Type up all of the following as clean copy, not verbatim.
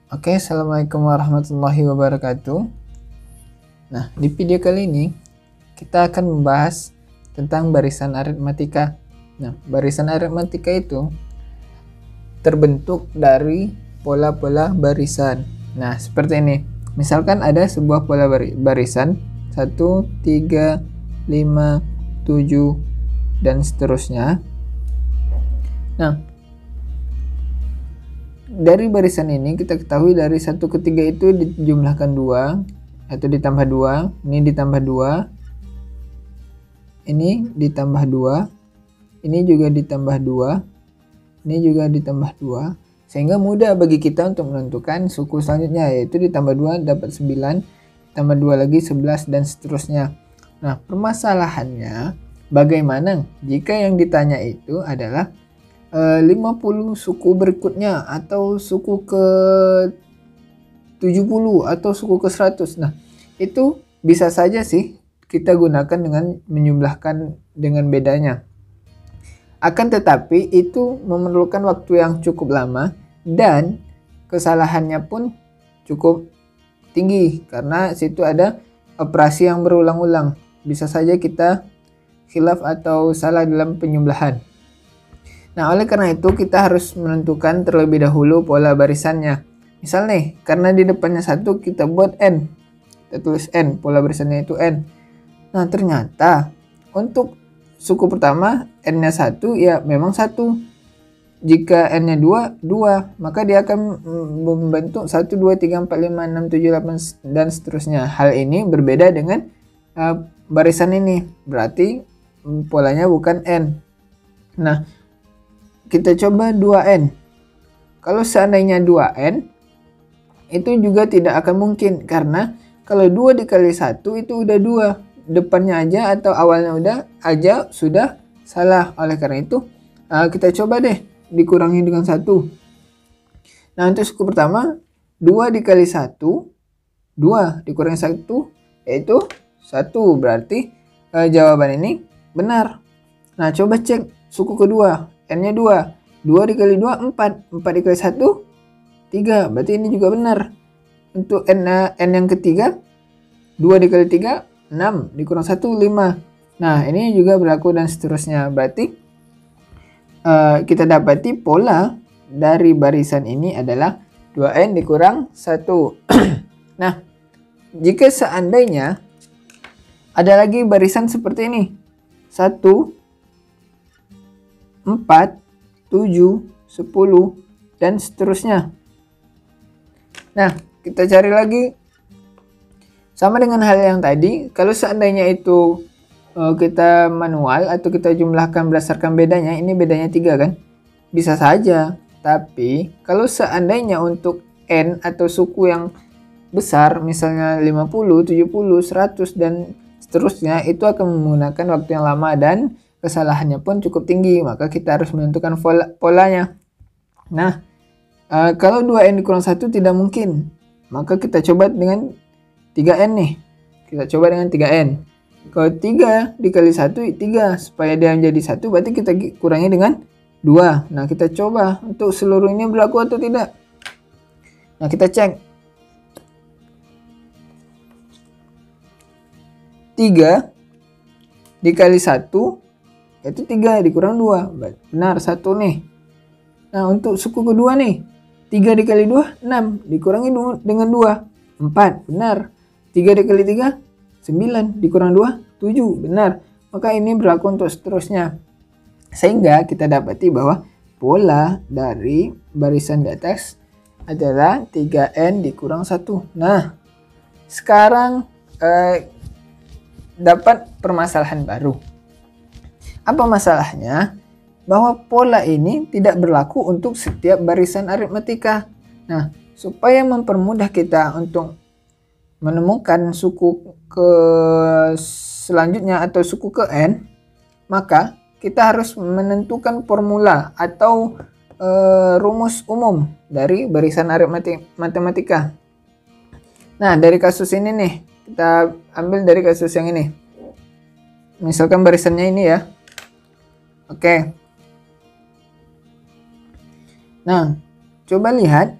Oke, assalamualaikum warahmatullahi wabarakatuh. Nah, di video kali ini kita akan membahas tentang barisan aritmatika. Nah, barisan aritmatika itu terbentuk dari pola-pola barisan. Nah, seperti ini. Misalkan ada sebuah pola barisan 1, 3, 5, 7, dan seterusnya. Nah, dari barisan ini kita ketahui dari 1 ke 3 itu dijumlahkan 2 atau ditambah 2, ini ditambah 2, ini ditambah 2, ini juga ditambah 2, ini juga ditambah 2, sehingga mudah bagi kita untuk menentukan suku selanjutnya, yaitu ditambah 2 dapat 9, tambah 2 lagi 11, dan seterusnya. Nah, permasalahannya bagaimana jika yang ditanya itu adalah 50 suku berikutnya, atau suku ke 70 atau suku ke 100. Nah, itu bisa saja sih kita gunakan dengan menjumlahkan dengan bedanya. Akan tetapi itu memerlukan waktu yang cukup lama dan kesalahannya pun cukup tinggi karena situ ada operasi yang berulang-ulang. Bisa saja kita khilaf atau salah dalam penyembelahan. Nah, oleh karena itu kita harus menentukan terlebih dahulu pola barisannya. Misal nih, karena di depannya 1 kita buat N. Kita tulis N, pola barisannya itu N. Nah, ternyata untuk suku pertama N-nya 1 ya memang 1. Jika N-nya 2, 2. Maka dia akan membentuk 1, 2, 3, 4, 5, 6, 7, 8, dan seterusnya. Hal ini berbeda dengan barisan ini. Berarti polanya bukan N. Nah, kita coba 2N. Kalau seandainya 2N, itu juga tidak akan mungkin. Karena kalau 2 dikali 1 itu udah 2. Depannya aja atau awalnya udah aja sudah salah. Oleh karena itu, kita coba deh dikurangi dengan 1. Nah, untuk suku pertama, 2 dikali 1, 2 dikurangi 1, yaitu 1. Berarti jawaban ini benar. Nah, coba cek suku kedua. N-nya 2. 2 dikali 2, 4. 4 dikali 1, 3. Berarti ini juga benar. Untuk N yang ketiga, 2 dikali 3, 6. Dikurang 1, 5. Nah, ini juga berlaku dan seterusnya. Berarti kita dapati pola dari barisan ini adalah 2N dikurang 1. Nah, jika seandainya ada lagi barisan seperti ini. 1, 4, 7, 10, dan seterusnya. Nah, kita cari lagi. Sama dengan hal yang tadi, kalau seandainya itu kita manual atau kita jumlahkan berdasarkan bedanya, ini bedanya 3 kan? Bisa saja. Tapi, kalau seandainya untuk N atau suku yang besar, misalnya 50, 70, 100, dan seterusnya, itu akan menggunakan waktu yang lama dan kesalahannya pun cukup tinggi, maka kita harus menentukan polanya. Nah, kalau 2N dikurang 1 tidak mungkin, maka kita coba dengan 3N nih. Kita coba dengan 3N. Kalau 3 dikali 1, 3. Supaya dia menjadi 1, berarti kita kurangi dengan 2. Nah, kita coba untuk seluruh ini berlaku atau tidak. Nah, kita cek. 3 dikali 1 itu 3 dikurang 2. Benar, 1 nih. Nah, untuk suku kedua nih. 3 dikali 2, 6. Dikurangi dengan 2. 4. Benar. 3 dikali 3, 9. Dikurang 2, 7. Benar. Maka ini berlaku untuk seterusnya. Sehingga kita dapati bahwa pola dari barisan di atas adalah 3N dikurang 1. Nah, sekarang dapat permasalahan baru. Apa masalahnya? Bahwa pola ini tidak berlaku untuk setiap barisan aritmatika. Nah, supaya mempermudah kita untuk menemukan suku ke selanjutnya atau suku ke N, maka kita harus menentukan formula atau rumus umum dari barisan aritmatika. Nah, dari kasus ini nih, kita ambil dari kasus yang ini. Misalkan barisannya ini ya. Oke. Nah, coba lihat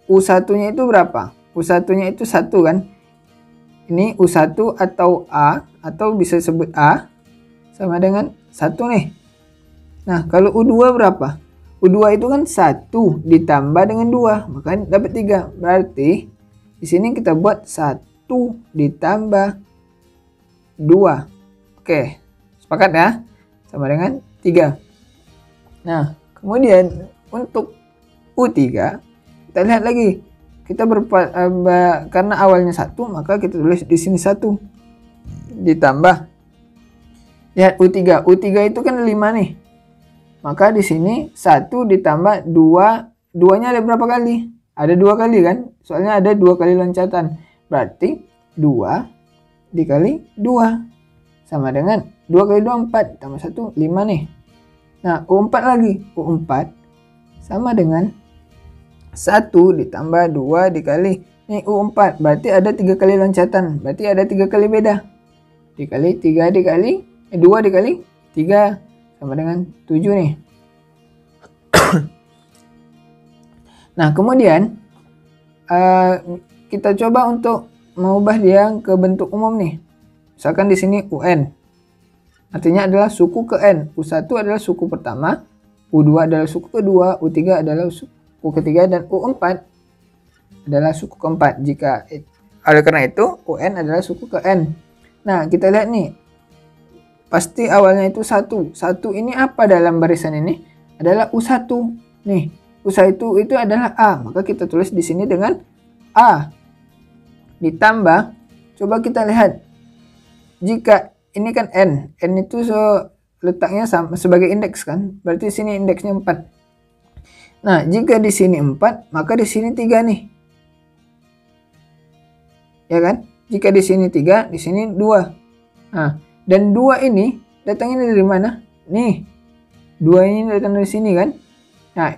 U1-nya itu berapa? U1-nya itu 1 kan. Ini U1 atau A, atau bisa sebut A, sama dengan 1 nih. Nah, kalau U2 berapa? U2 itu kan 1 ditambah dengan 2, maka dapat 3. Berarti di sini kita buat 1 ditambah 2. Oke, sepakat ya? Sama dengan 3. Nah, kemudian untuk U3 kita lihat lagi. Kita karena awalnya 1, maka kita tulis di sini 1 ditambah. Lihat U3. U3 itu kan 5 nih. Maka di sini 1 ditambah 2. 2-nya ada berapa kali? Ada 2 kali kan? Soalnya ada 2 kali loncatan. Berarti 2 dikali 2 sama dengan 2 kali 2 4 tambah 1 5 nih. Nah, U4 lagi. U4 sama dengan 1 ditambah 2 dikali nih U4. Berarti ada 3 kali loncatan. Berarti ada 3 kali beda. Dikali 3 dikali 2 dikali 3 sama dengan 7 nih. Nah, kemudian kita coba untuk mengubah dia ke bentuk umum nih. Misalkan di sini UN. Artinya adalah suku ke N. U1 adalah suku pertama, U2 adalah suku kedua, U3 adalah suku ketiga, dan U4 adalah suku keempat. Oleh karena itu, UN adalah suku ke N. Nah, kita lihat nih. Pasti awalnya itu 1. 1 ini apa dalam barisan ini? Adalah U1. Nih, U1 itu adalah A. Maka kita tulis di sini dengan A. Ditambah, coba kita lihat. Jika ini kan N. N itu letaknya sama sebagai indeks kan? Berarti sini indeksnya 4. Nah, jika di sini 4, maka di sini 3 nih. Ya kan? Jika di sini 3, di sini 2. Nah, dan 2 ini datangnya dari mana? Nih. 2 ini datang dari sini kan? Nah,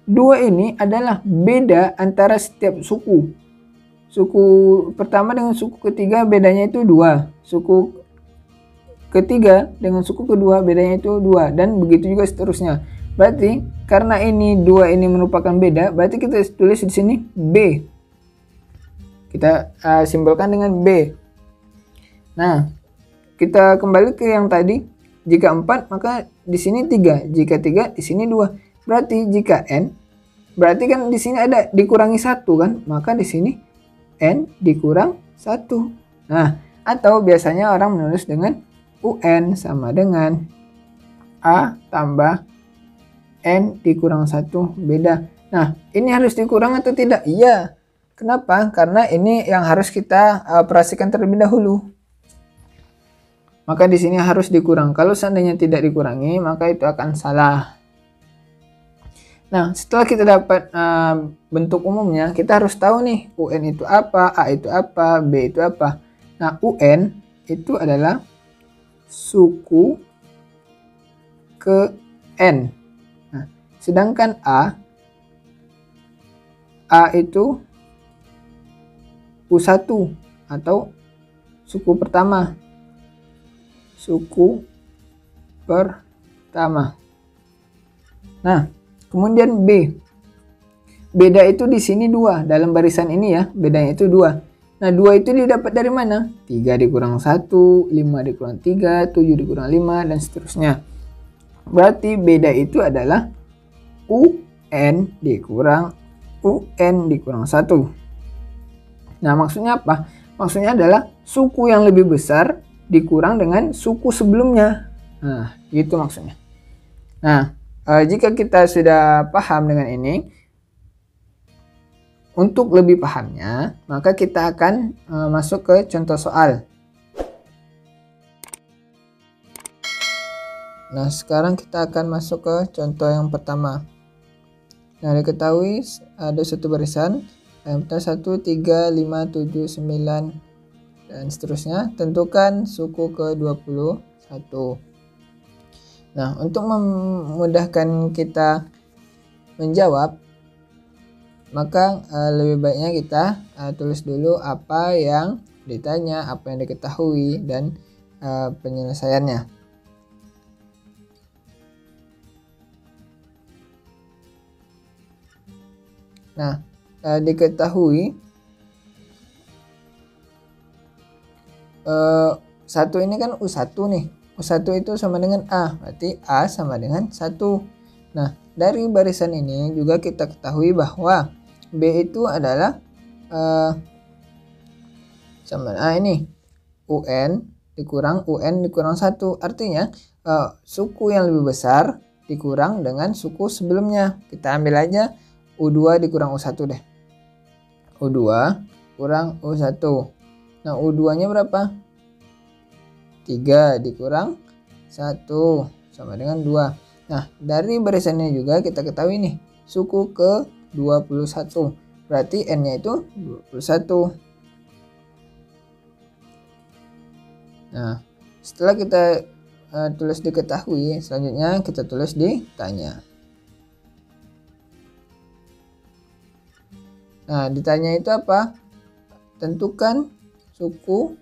2 ini adalah beda antara setiap suku. Suku pertama dengan suku ketiga bedanya itu 2. Suku ketiga dengan suku kedua bedanya itu 2. Dan begitu juga seterusnya. Berarti karena ini 2 ini merupakan beda, berarti kita tulis di sini B. Kita simbolkan dengan B. Nah, kita kembali ke yang tadi. Jika 4, maka di sini 3. Jika 3, di sini 2. Berarti jika N, berarti kan di sini ada dikurangi 1 kan? Maka di sini N dikurang 1. Nah, atau biasanya orang menulis dengan UN sama dengan A tambah N dikurang 1 beda. Nah, ini harus dikurang atau tidak? Iya. Kenapa? Karena ini yang harus kita operasikan terlebih dahulu. Maka di sini harus dikurang. Kalau seandainya tidak dikurangi, maka itu akan salah. Nah, setelah kita dapat bentuk umumnya, kita harus tahu nih UN itu apa, A itu apa, B itu apa. Nah, UN itu adalah suku ke N. Nah, sedangkan A itu U1 atau suku pertama. Suku pertama. Nah, kemudian B. Beda itu di sini 2. Dalam barisan ini ya, bedanya itu 2. Nah, 2 itu didapat dari mana? 3 dikurang 1, 5 dikurang 3, 7 dikurang 5, dan seterusnya. Berarti beda itu adalah UN dikurang 1. Nah, maksudnya apa? Maksudnya adalah suku yang lebih besar dikurang dengan suku sebelumnya. Nah, gitu maksudnya. Nah, jika kita sudah paham dengan ini, untuk lebih pahamnya, maka kita akan masuk ke contoh soal. Nah, sekarang kita akan masuk ke contoh yang pertama. Nah, diketahui ada satu barisan, yang pertama 1, 3, 5, 7, 9, dan seterusnya. Tentukan suku ke-21. Nah, untuk memudahkan kita menjawab, maka lebih baiknya kita tulis dulu apa yang ditanya, apa yang diketahui, dan penyelesaiannya. Nah, diketahui satu ini kan U1 nih. U1 itu sama dengan A, berarti A sama dengan 1. Nah, dari barisan ini juga kita ketahui bahwa B itu adalah sama ini UN dikurang UN dikurang 1. Artinya suku yang lebih besar dikurang dengan suku sebelumnya. Kita ambil aja U2 dikurang U1 deh. U2 kurang U1. Nah, U2-nya berapa? 3 dikurang 1 sama dengan 2. Nah, dari barisannya juga kita ketahui nih, suku ke 21. Berarti N-nya itu 21. Nah, setelah kita tulis diketahui, selanjutnya kita tulis ditanya. Nah, ditanya itu apa? Tentukan suku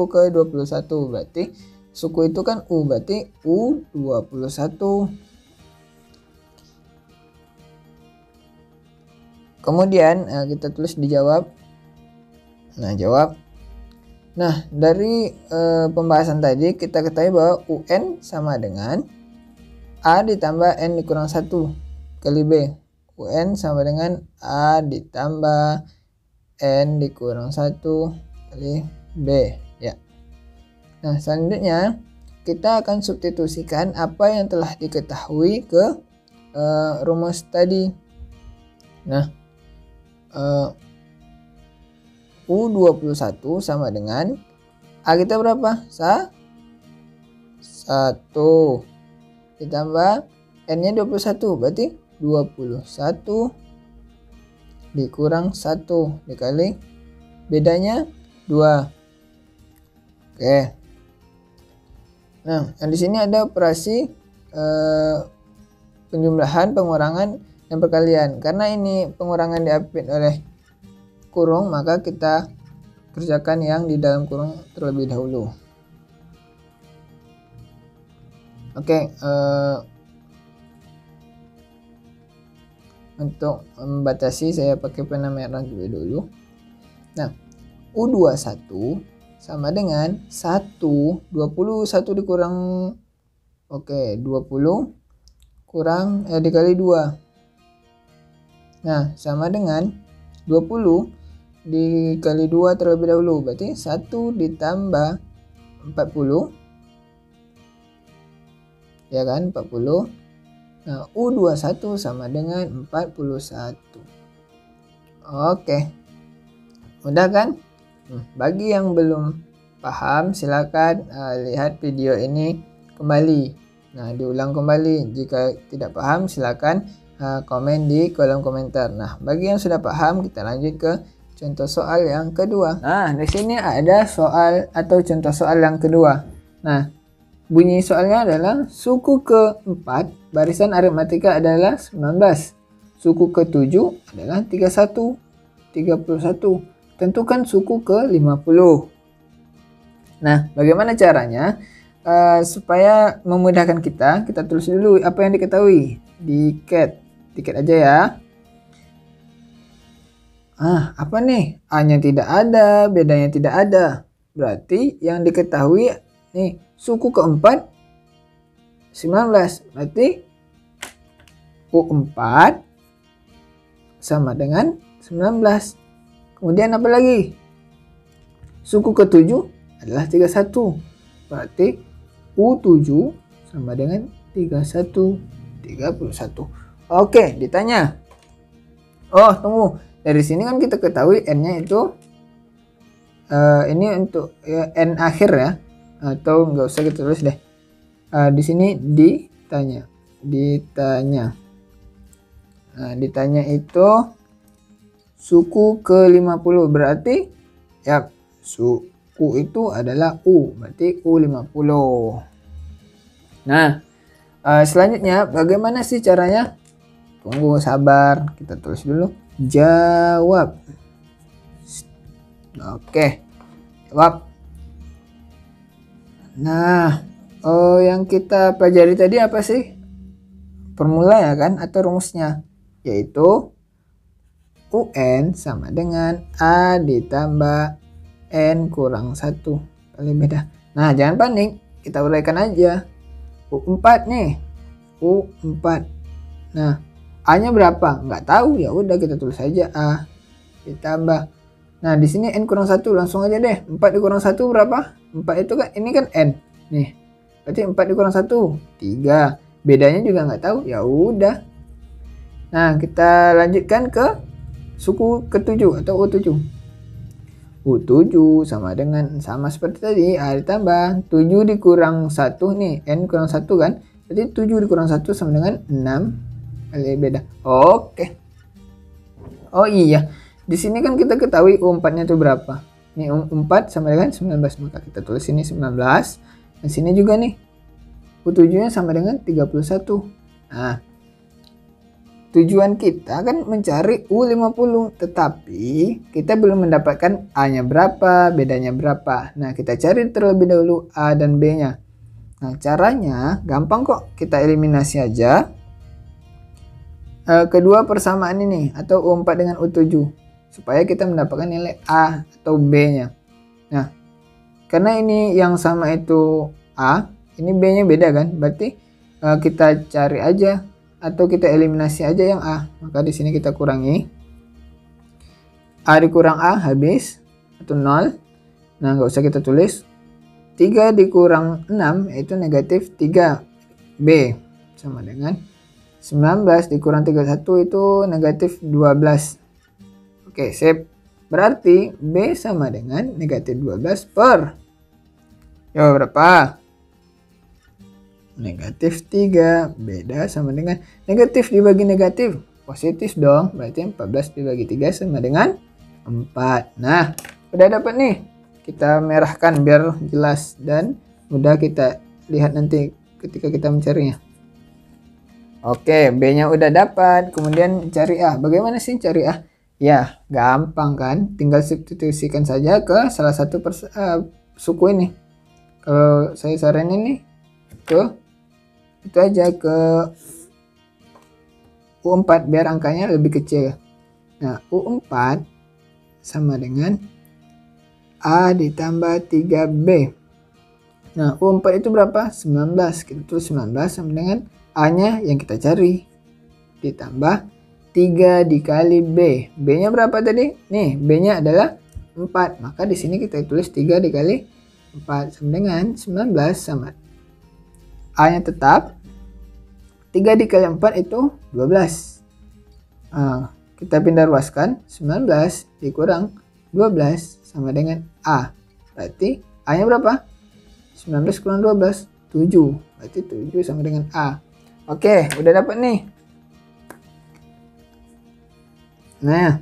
ke 21. Berarti suku itu kan U, berarti U21. Kemudian kita tulis dijawab. Nah, jawab. Nah, dari pembahasan tadi kita ketahui bahwa UN sama dengan A ditambah N dikurang 1 kali B. UN sama dengan A ditambah N dikurang 1 kali B, ya. Nah, selanjutnya kita akan substitusikan apa yang telah diketahui ke rumus tadi. Nah, U21 sama dengan A kita berapa? 1 ditambah N-nya 21, berarti 21 dikurang 1 dikali bedanya 2. Oke. Nah, di sini ada operasi penjumlahan, pengurangan, dan perkalian. Karena ini pengurangan diapit oleh kurung, maka kita kerjakan yang di dalam kurung terlebih dahulu. Oke, untuk membatasi saya pakai pena merah dulu. Nah, U21 sama dengan 21 dikurang 20 kurang dikali 2. Nah, sama dengan 20 dikali 2 terlebih dahulu, berarti 1 ditambah 40, ya kan, 40. Nah, U21 sama dengan 41. Oke, mudah kan? Bagi yang belum paham, silakan lihat video ini kembali. Nah, diulang kembali. Jika tidak paham, silakan komen di kolom komentar. Nah, bagi yang sudah paham, kita lanjut ke contoh soal yang kedua. Nah, di sini ada soal atau contoh soal yang kedua. Nah, bunyi soalnya adalah suku ke-4 barisan aritmatika adalah 19. Suku ke-7 adalah 31. Tentukan suku ke-50. Nah, bagaimana caranya? Supaya memudahkan kita tulis dulu apa yang diketahui. Dikit aja ya. Apa nih? A-nya tidak ada, bedanya tidak ada. Berarti yang diketahui nih, suku ke-4 19. Berarti U4 sama dengan 19. Kemudian apa lagi? Suku ke-7 adalah 31. Berarti U7 sama dengan 31. Oke, ditanya. Oh, tunggu. Dari sini kan kita ketahui N-nya itu ini untuk N akhir ya. Atau nggak usah kita tulis deh. Di sini ditanya. Nah, ditanya itu suku ke-50, berarti ya suku itu adalah U, berarti U50. Nah, selanjutnya bagaimana sih caranya? Tunggu, sabar, kita tulis dulu. Jawab. Oke, jawab. Nah, yang kita pelajari tadi apa sih? Formula ya kan, atau rumusnya, yaitu UN sama dengan A ditambah N kurang 1 kali beda. Nah, jangan panik, kita uraikan aja. U4 nih, U4. Nah, A-nya berapa? Nggak tahu, ya udah kita tulis aja A ditambah. Nah, di sini N kurang 1, langsung aja deh. 4 dikurang 1 berapa? 4 itu kan, ini kan N. Nih, berarti 4 dikurang 1, 3. Bedanya juga nggak tahu, ya udah. Nah, kita lanjutkan ke suku ke-7 atau U7. U7 sama dengan, sama seperti tadi, A ditambah 7 dikurang 1 nih, N kurang 1 kan. Berarti 7 dikurang 1 sama dengan 6 kali beda. Oke. Oh iya, di sini kan kita ketahui U4-nya itu berapa. Nih U4 sama dengan 19, maka kita tulis ini 19. Dan sini juga nih, U7-nya sama dengan 31. Nah, tujuan kita kan mencari U50, tetapi kita belum mendapatkan A-nya berapa, bedanya berapa. Nah, kita cari terlebih dahulu A dan B-nya. Nah, caranya gampang kok, kita eliminasi aja kedua persamaan ini atau U4 dengan U7 supaya kita mendapatkan nilai A atau B-nya. Nah, karena ini yang sama itu A, ini B-nya beda kan, berarti kita cari aja atau kita eliminasi aja yang A. Maka di sini kita kurangi. A dikurang A habis atau 0. Nah, nggak usah kita tulis. 3 dikurang 6 yaitu negatif 3B sama dengan 19 dikurang 31 itu negatif 12. Oke, sip. Berarti B sama dengan negatif 12 per. Ya, berapa? Negatif 3. Beda sama dengan negatif dibagi negatif. Positif dong. Berarti 14 dibagi 3 sama dengan 4. Nah, udah dapat nih. Kita merahkan biar jelas dan mudah kita lihat nanti ketika kita mencarinya. Oke, B-nya udah dapat. Kemudian cari A. Bagaimana sih cari A? Ya, gampang kan? Tinggal substitusikan saja ke salah satu suku ini. Kalau saya saranin nih ke itu aja ke U4 biar angkanya lebih kecil. Nah, U4 sama dengan A ditambah 3B. Nah, U4 itu berapa? 19. Kita tulis 19 sama dengan A-nya yang kita cari. Ditambah 3 dikali B. B-nya berapa tadi? Nih, B-nya adalah 4. Maka di sini kita tulis 3 dikali 4 sama dengan 19 sama. A-nya tetap 3 dikali 4 itu 12. Nah, kita pindah ruaskan. 19 dikurang 12 sama dengan A. Berarti A-nya berapa? 19 kurang 12, 7. Berarti 7 sama dengan A. Oke, udah dapat nih. Nah,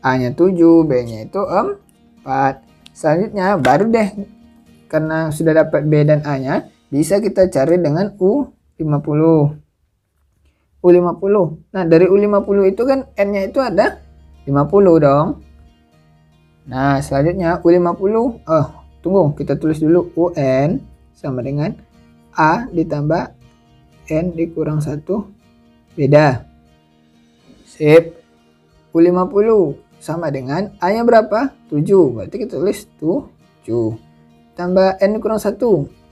A-nya 7, B-nya itu 4. Selanjutnya baru deh, karena sudah dapat B dan A-nya, bisa kita cari dengan U50. U50. Nah, dari U50 itu kan N-nya itu ada 50 dong. Nah, selanjutnya U50. Tunggu, kita tulis dulu UN sama dengan A ditambah N dikurang 1 beda. Sip. U50 sama dengan A-nya berapa? 7. Berarti kita tulis 7. Tambah N dikurang 1.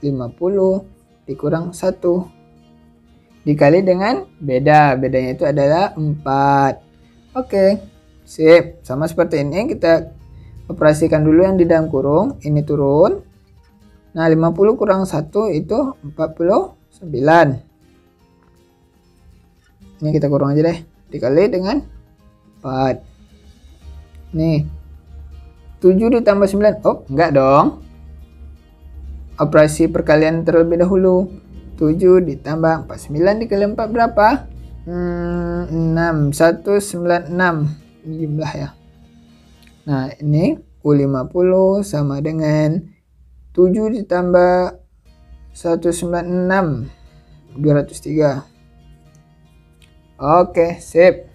50 dikurang 1. Dikali dengan beda. Bedanya itu adalah 4. Oke. Sip. Sama seperti ini kita operasikan dulu yang di dalam kurung. Ini turun. Nah, 50 kurang 1 itu 49. Ini kita kurang aja deh. Dikali dengan 4. Nih. 7 ditambah 9. Oh, enggak dong. Operasi perkalian terlebih dahulu. 7 ditambah 49 dikali 4 berapa? 6. 196. Ini jumlah ya. Nah, ini U50 sama dengan 7 ditambah 196. 203. Oke, sip.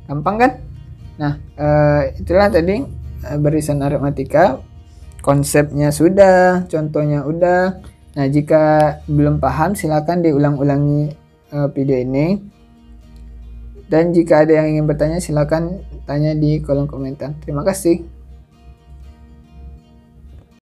Gampang kan? Nah, itulah tadi barisan aritmatika. Konsepnya sudah, contohnya udah. Nah, jika belum paham silakan diulang-ulangi video ini. Dan jika ada yang ingin bertanya, silakan tanya di kolom komentar. Terima kasih.